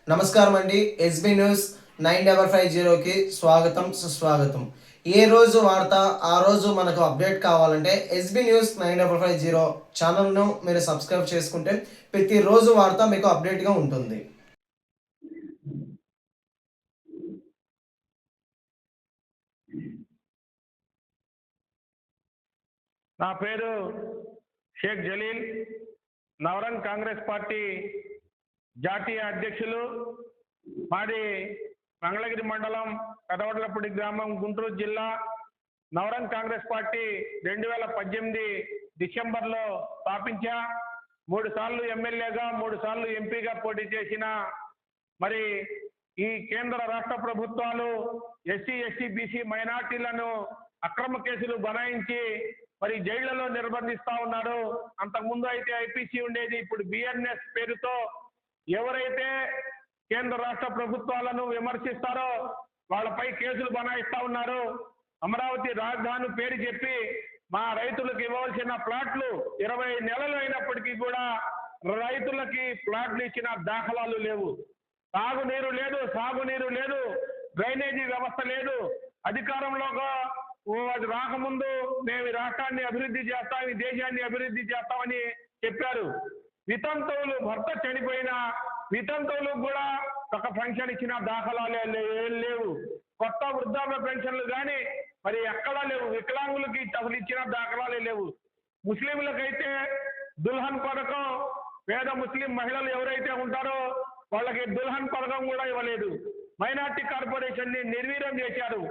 నమస్కారం అండి. SB news 9550కి స్వాగతం సుస్వాగతం. ఏ రోజు వార్త ఆ రోజు మనకు అప్డేట్ కావాలంటే ఎస్బీ న్యూస్ 9550 ఛానల్ను మీరు సబ్స్క్రైబ్ చేసుకుంటే ప్రతిరోజు వార్త మీకు అప్డేట్గా ఉంటుంది. నా పేరు షేక్ జలీల్, నవరంగ్ కాంగ్రెస్ పార్టీ జాతీయ అధ్యక్షులు. మాది మంగళగిరి మండలం పెదవడ్లపూడి గ్రామం, గుంటూరు జిల్లా. నవరంగ్ కాంగ్రెస్ పార్టీ 2018 డిసెంబర్లో స్థాపించా. 3 సార్లు ఎమ్మెల్యేగా, 3 సార్లు ఎంపీగా పోటీ చేసిన మరి ఈ కేంద్ర రాష్ట్ర ప్రభుత్వాలు ఎస్సీ, ఎస్టీ, బీసీ మైనార్టీలను అక్రమ కేసులు బనాయించి మరి జైళ్లలో నిర్బంధిస్తా ఉన్నారు. అంతకుముందు అయితే ఐపీసీ ఉండేది, ఇప్పుడు బిఎన్ఎస్ పేరుతో ఎవరైతే కేంద్ర రాష్ట్ర ప్రభుత్వాలను విమర్శిస్తారో వాళ్ళపై కేసులు బనాయిస్తా ఉన్నారు. అమరావతి రాజధాని పేరు చెప్పి మా రైతులకు ఇవ్వాల్సిన ప్లాట్లు 20 నెలలు అయినప్పటికీ కూడా రైతులకి ప్లాట్లు ఇచ్చిన దాఖలాలు లేవు. తాగునీరు లేదు, సాగునీరు లేదు, డ్రైనేజీ వ్యవస్థ లేదు. అధికారంలో రాకముందు మేము ఈ రాష్ట్రాన్ని అభివృద్ధి చేస్తాం, ఈ దేశాన్ని అభివృద్ధి చేస్తామని చెప్పారు. వితంతువులు భర్త చనిపోయిన వితంతువులకు కూడా ఒక పెన్షన్ ఇచ్చిన దాఖలాలే లేవు. కొత్త వృద్ధాప్య పెన్షన్లు కానీ మరి ఎక్కడా లేవు. వికలాంగులకి అసలు ఇచ్చిన దాఖలాలే లేవు. ముస్లింలకైతే దుల్హన్ పథకం, పేద ముస్లిం మహిళలు ఎవరైతే ఉంటారో వాళ్ళకి దుల్హన్ పథకం కూడా ఇవ్వలేదు. మైనార్టీ కార్పొరేషన్ ని నిర్వీర్యం చేశారు.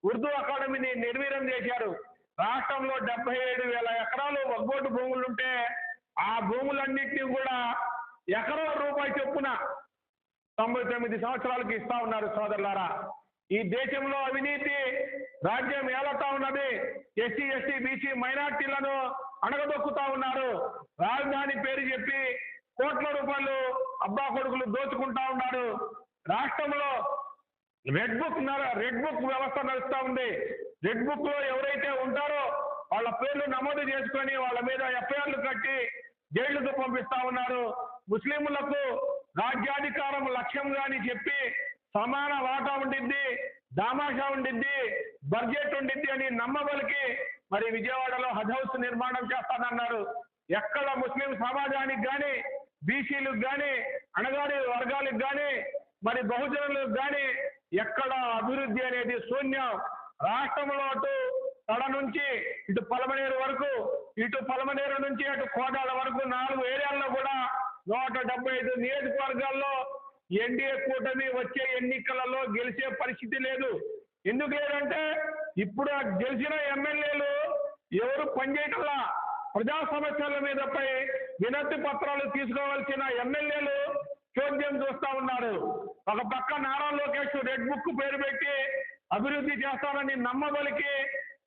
ఉర్దూ అకాడమీని నిర్వీర్యం చేశారు. రాష్ట్రంలో 77,000 ఎకరాలు వగ్బోటు భూములుంటే ఆ భూములన్నింటినీ కూడా ఎకరం రూపాయి చొప్పున 99 సంవత్సరాలకి ఇస్తా ఉన్నారు. సోదరులారా, ఈ దేశంలో అవినీతి రాజ్యం ఏలతా ఉన్నది. ఎస్సీ, ఎస్టీ, బీసీ మైనార్టీలను అణగదొక్కుతా ఉన్నారు. రాజధాని పేరు చెప్పి కోట్ల రూపాయలు అబ్బా కొడుకులు దోచుకుంటా ఉన్నారు. రాష్ట్రంలో రెడ్ బుక్ వ్యవస్థ నడుస్తూ ఉంది. రెడ్ బుక్ లో ఎవరైతే ఉంటారో వాళ్ళ పేర్లు నమోదు చేసుకొని వాళ్ళ మీద ఎఫ్ఐఆర్లు కట్టి జైళ్లకు పంపిస్తా ఉన్నారు. ముస్లింలకు రాజ్యాధికారం లక్ష్యంగా అని చెప్పి సమాన వాటా ఉండిద్ది, దామాషా ఉండిద్ది, బడ్జెట్ ఉండిద్ది అని నమ్మబలికి మరి విజయవాడలో హజ్ హౌస్ నిర్మాణం చేస్తానన్నారు. ఎక్కడ ముస్లిం సమాజానికి కానీ, బీసీలకు కానీ, అణగారి వర్గాలకు కానీ, మరి బహుజనులకు కానీ ఎక్కడ అభివృద్ధి అనేది శూన్యం. రాష్ట్రంలో అటు తడ నుంచి ఇటు పలమనేరు వరకు, ఇటు పలమనేరు నుంచి అటు కోదాడ వరకు 4 ఏరియాల్లో కూడా 175 నియోజకవర్గాల్లో ఎన్డీఏ కూటమి వచ్చే ఎన్నికలలో గెలిచే పరిస్థితి లేదు. ఎందుకు లేదంటే ఇప్పుడు గెలిచిన ఎమ్మెల్యేలు ఎవరు పనిచేయటంలా. ప్రజా సమస్యల మీదపై వినతి పత్రాలు తీసుకోవాల్సిన ఎమ్మెల్యేలు చోద్యం చూస్తా ఉన్నారు. ఒక పక్క నారా లోకేష్ రెడ్ బుక్ పేరు పెట్టి అభివృద్ధి చేస్తానని నమ్మబలికి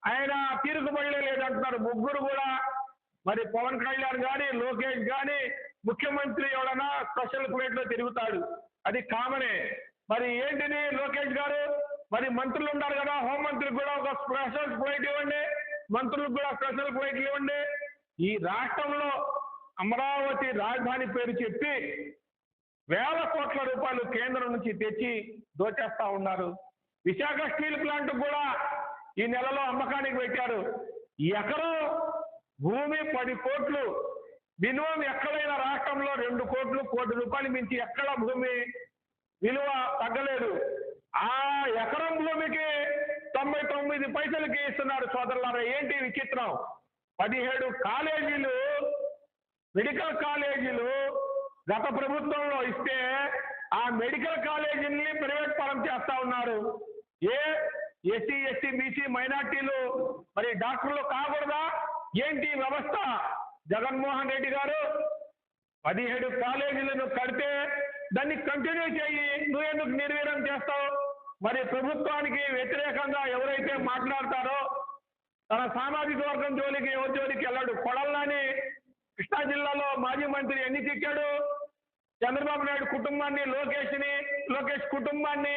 ఆయన తీరుకుబడలే లేదంటున్నారు. ముగ్గురు కూడా మరి పవన్ కళ్యాణ్ కానీ, లోకేష్ కానీ, ముఖ్యమంత్రి ఎవడన్నా స్పెషల్ ఫ్లైట్ లో తిరుగుతాడు, అది కామనే. మరి ఏంటిది లోకేష్ గారు, మరి మంత్రులు ఉన్నారు కదా, హోంమంత్రికి కూడా ఒక స్పెషల్ ఫ్లైట్ ఇవ్వండి, మంత్రులకు కూడా స్పెషల్ ఫ్లైట్లు ఇవ్వండి. ఈ రాష్ట్రంలో అమరావతి రాజధాని పేరు చెప్పి వేల కోట్ల రూపాయలు కేంద్రం నుంచి తెచ్చి దోచేస్తా ఉన్నారు. విశాఖ స్టీల్ ప్లాంట్ కూడా ఈ నెలలో అమ్మకానికి పెట్టారు. ఎకరం భూమి 10 కోట్లు, మినిమం ఎక్కడైనా రాష్ట్రంలో 2 కోట్లు, కోటి రూపాయలు మించి ఎక్కడ భూమి విలువ తగ్గలేదు. ఆ ఎకరం భూమికి 99 పైసలకి ఇస్తున్నారు. సోదరులారా, ఏంటి విచిత్రం? 17 కాలేజీలు, మెడికల్ కాలేజీలు గత ప్రభుత్వంలో ఇస్తే ఆ మెడికల్ కాలేజీని ప్రైవేట్ పరం చేస్తా ఉన్నారు. ఎస్సీ, ఎస్టీ, బీసీ మైనార్టీలు మరి డాక్టర్లు కాకూడదా? ఏంటి వ్యవస్థ? జగన్మోహన్ రెడ్డి గారు 17 కాలేజీలను కడితే దాన్ని కంటిన్యూ చేయి, నువ్వెందుకు నిర్వీర్యం చేస్తావు? మరి ప్రభుత్వానికి వ్యతిరేకంగా ఎవరైతే మాట్లాడతారో తన సామాజిక వర్గం జోలికి ఎవరి జోలికి వెళ్ళాడు. కొడల్లాని కృష్ణా జిల్లాలో మాజీ మంత్రి ఎన్ని తిట్టాడు? చంద్రబాబు నాయుడు కుటుంబాన్ని, లోకేష్ కుటుంబాన్ని.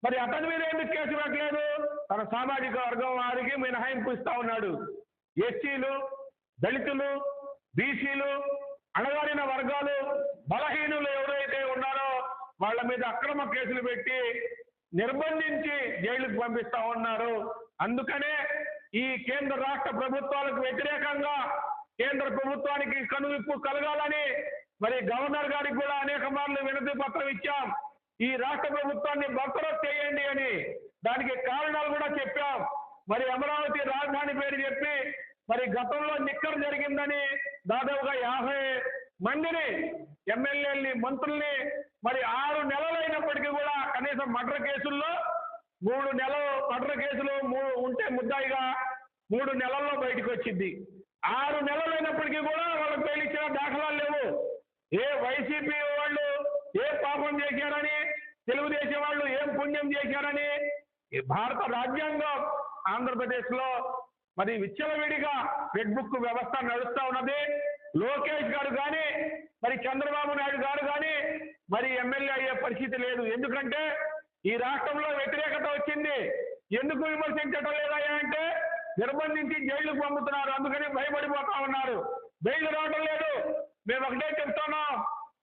మరి అతని మీద ఎందుకు కేసు పెట్టలేదు? తన సామాజిక వర్గం వారికి మినహాయింపు ఇస్తా ఉన్నాడు. ఎస్సీలు, దళితులు, బీసీలు, అణగారిన వర్గాలు, బలహీనులు ఎవరైతే ఉన్నారో వాళ్ళ మీద అక్రమ కేసులు పెట్టి నిర్బంధించి జైలుకు పంపిస్తా ఉన్నారు. అందుకనే ఈ కేంద్ర రాష్ట్ర ప్రభుత్వాలకు వ్యతిరేకంగా కేంద్ర ప్రభుత్వానికి కనువిప్పు కలగాలని మరి గవర్నర్ గారికి కూడా అనేక మార్లు వినతి పత్రం ఇచ్చాం. ఈ రాష్ట్ర ప్రభుత్వాన్ని బర్తరఫ్ చేయండి అని. దానికి కారణాలు కూడా చెప్పాం. మరి అమరావతి రాజధాని పేరు చెప్పి మరి గతంలో నిక్కర్ జరిగిందని దాదాపుగా 50 మందిని ఎమ్మెల్యేలని మంత్రుల్ని మరి 6 నెలలైనప్పటికీ కూడా కనీసం మర్డర్ కేసుల్లో 3 నెలలు మర్డర్ కేసులు ఉంటే ముద్దాయిగా 3 నెలల్లో బయటకు వచ్చింది. 6 నెలలైనప్పటికీ కూడా వాళ్ళకి బెయిల్ ఇచ్చిన దాఖలాలు లేవు. ఏ వైసీపీ వాళ్ళు ఏ పాపం చేశారని, తెలుగుదేశం వాళ్ళు ఏం పుణ్యం చేశారని భారత రాజ్యాంగం ఆంధ్రప్రదేశ్లో మరి విచ్చలవిడిగా రెడ్ బుక్ వ్యవస్థ నడుస్తూ ఉన్నది. లోకేష్ గారు కానీ మరి చంద్రబాబు నాయుడు గారు కానీ మరి ఎమ్మెల్యే అయ్యే పరిస్థితి లేదు. ఎందుకంటే ఈ రాష్ట్రంలో వ్యతిరేకత వచ్చింది. ఎందుకు విమర్శించటం లేదయ్యా అంటే నిర్బంధించి జైలుకు పంపుతున్నారు. అందుకని భయపడిపోతా ఉన్నారు. బెయిల్ రావడం లేదు. మేము ఒకటే చెప్తున్నాం,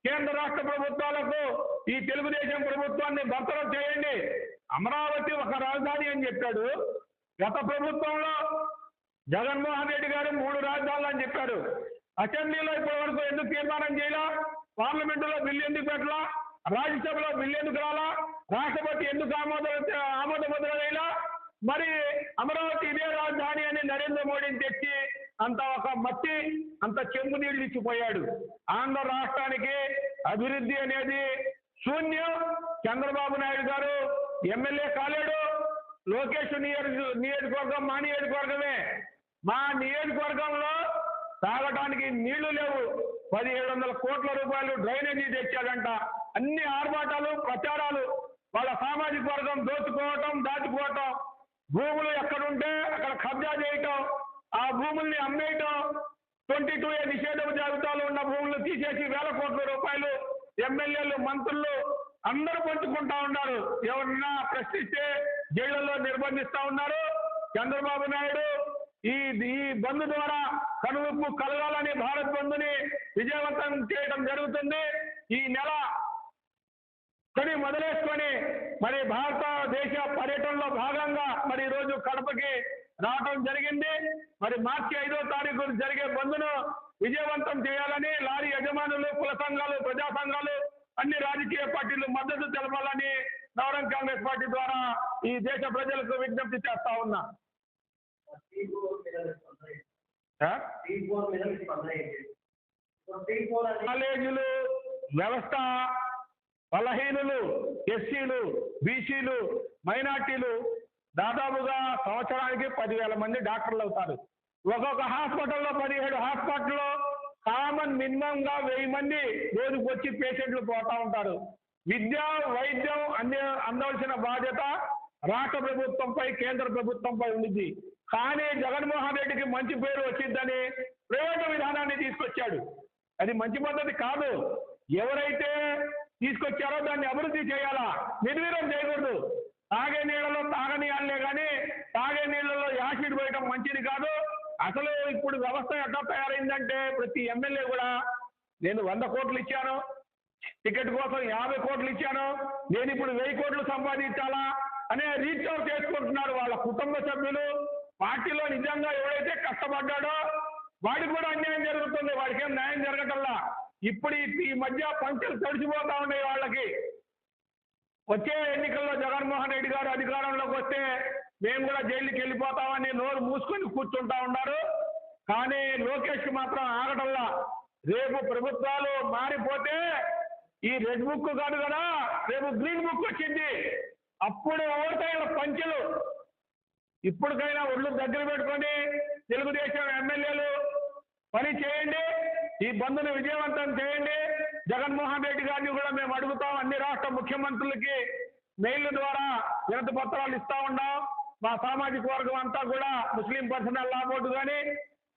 కేంద్ర రాష్ట్ర ప్రభుత్వాలకు ఈ తెలుగుదేశం ప్రభుత్వాన్ని బర్తరఫ్ చేయండి. అమరావతి ఒక రాజధాని అని చెప్పాడు. గత ప్రభుత్వంలో జగన్మోహన్ రెడ్డి గారు 3 రాజధానులు అని చెప్పారు. అసెంబ్లీలో ఇప్పటి వరకు ఎందుకు తీర్మానం చేయాలా? పార్లమెంటులో బిల్లు ఎందుకు పెట్టాలా? రాజ్యసభలో బిల్లు ఎందుకు రాలా? రాష్ట్రపతి ఎందుకు ఆమోద ముద్ర వేయాలా? మరి అమరావతి ఇదే రాజధాని అని నరేంద్ర మోడీని తెచ్చి అంత ఒక మట్టి అంత చెంబు నీళ్లు ఇచ్చిపోయాడు. ఆంధ్ర రాష్ట్రానికి అభివృద్ధి అనేది శూన్యం. చంద్రబాబు నాయుడు గారు ఎమ్మెల్యే కాలేడు. లోకేష్ నియోజకవర్గం మా నియోజకవర్గమే. మా నియోజకవర్గంలో తాగటానికి నీళ్లు లేవు. 1700 కోట్ల రూపాయలు డ్రైనేజీ తెచ్చాడంట. అన్ని ఆర్భాటాలు, ప్రచారాలు. వాళ్ళ సామాజిక వర్గం దోచుకోవటం, దాచుకోవటం, భూములు ఎక్కడుంటే అక్కడ కబ్జా చేయటం, ఆ భూముల్ని అమ్మేయటం, 22A నిషేధ జాబితాలో ఉన్న భూములు తీసేసి 1000 కోట్ల రూపాయలు ఎమ్మెల్యేలు, మంత్రులు అందరూ పంచుకుంటా ఉన్నారు. ఎవరన్నా ప్రశ్నిస్తే జైళ్లలో నిర్బంధిస్తా ఉన్నారు. చంద్రబాబు నాయుడు ఈ బంద్ ద్వారా కనువిప్పు కలగాలని భారత్ బంద్ని విజయవంతం చేయడం జరుగుతుంది. ఈ నెల మొదలేసుకొని మరి భారతదేశ పర్యటనలో భాగంగా మరి ఈరోజు కడపకి రావడం జరిగింది. మరి మార్చి 5వ తారీఖు జరిగే బంద్ను విజయవంతం చేయాలని లారీ యజమానులు, కుల సంఘాలు, ప్రజా సంఘాలు, అన్ని రాజకీయ పార్టీలు మద్దతు తెలపాలని నవరంగ్ కాంగ్రెస్ పార్టీ ద్వారా ఈ దేశ ప్రజలకు విజ్ఞప్తి చేస్తా ఉన్నా. కాలేజీలు వ్యవస్థ బలహీనులు, ఎస్సీలు, బీసీలు, మైనార్టీలు దాదాపుగా సంవత్సరానికి 10,000 మంది డాక్టర్లు అవుతారు. ఒక్కొక్క హాస్పిటల్లో 17 హాస్పిటల్లో కామన్ మినిమంగా 1000 మంది రోజుకు వచ్చి పేషెంట్లు పోతా ఉంటారు. విద్య, వైద్యం అందవలసిన బాధ్యత రాష్ట్ర ప్రభుత్వంపై, కేంద్ర ప్రభుత్వంపై ఉంది. కానీ జగన్మోహన్ రెడ్డికి మంచి పేరు వచ్చిందని ప్రైవేటు విధానాన్ని తీసుకొచ్చాడు. అది మంచి పద్ధతి కాదు. ఎవరైతే తీసుకొచ్చారో దాన్ని అభివృద్ధి చేయాలా, నిర్వీర్యం చేయకూడదు. తాగే నీళ్లలో తాగనీయాలే కానీ తాగే నీళ్లలో యాసిడ్ పోయటం మంచిది కాదు. అసలు ఇప్పుడు వ్యవస్థ ఎట్లా తయారైందంటే ప్రతి ఎమ్మెల్యే కూడా నేను 100 కోట్లు ఇచ్చాను, టికెట్ కోసం 50 కోట్లు ఇచ్చాను, నేను ఇప్పుడు 1000 కోట్లు సంపాదించాలా అనే రీచ్ అవుట్ చేసుకుంటున్నారు. వాళ్ళ కుటుంబ సభ్యులు, పార్టీలో నిజంగా ఎవరైతే కష్టపడ్డాడో వాడికి కూడా అన్యాయం జరుగుతుంది. వాడికి ఏం న్యాయం జరగటల్లా. ఇప్పుడు ఈ మధ్య పంచులు తడిసిపోతా ఉన్నాయి వాళ్ళకి. వచ్చే ఎన్నికల్లో జగన్మోహన్ రెడ్డి గారు అధికారంలోకి వస్తే మేము కూడా జైలుకి వెళ్ళిపోతామని నోరు మూసుకొని కూర్చుంటా ఉన్నారు. కానీ లోకేష్ మాత్రం ఆగటల్లా. రేపు ప్రభుత్వాలు మారిపోతే ఈ రెడ్ బుక్ కాదు కదా, రేపు గ్రీన్ బుక్ వచ్చింది. అప్పుడు ఓటైన పంచులు. ఇప్పటికైనా ఒళ్ళు దగ్గర పెట్టుకొని తెలుగుదేశం ఎమ్మెల్యేలు పని చేయండి. ఈ బంద్ను విజయవంతం చేయండి. జగన్మోహన్ రెడ్డి గారిని కూడా మేము అడుగుతాం. అన్ని రాష్ట్ర ముఖ్యమంత్రులకి మెయిల్ ద్వారా వినతి పత్రాలు ఇస్తా ఉన్నాం. మా సామాజిక వర్గం అంతా కూడా ముస్లిం పర్సనల్ లా బోర్డు కానీ,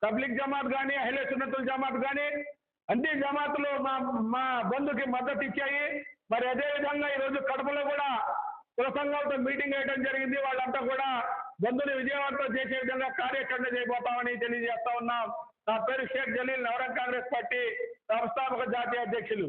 తబ్లిక్ జమాత్ కానీ, అహ్లే సున్నతుల్ జమాత్ కానీ అన్ని జమాతులు మా బంధుకి మద్దతు ఇచ్చాయి. మరి అదేవిధంగా ఈరోజు కడపలో కూడా కుల సంఘాలతో మీటింగ్ వేయడం జరిగింది. వాళ్ళంతా కూడా బంధుని విజయవంతం చేసే విధంగా కార్యాచరణ చేయబోతామని తెలియజేస్తా ఉన్నాం. నా పేరు షేక్ జలీల్, నవరంగ్ కాంగ్రెస్ పార్టీ వ్యవస్థాపక జాతీయ అధ్యక్షులు.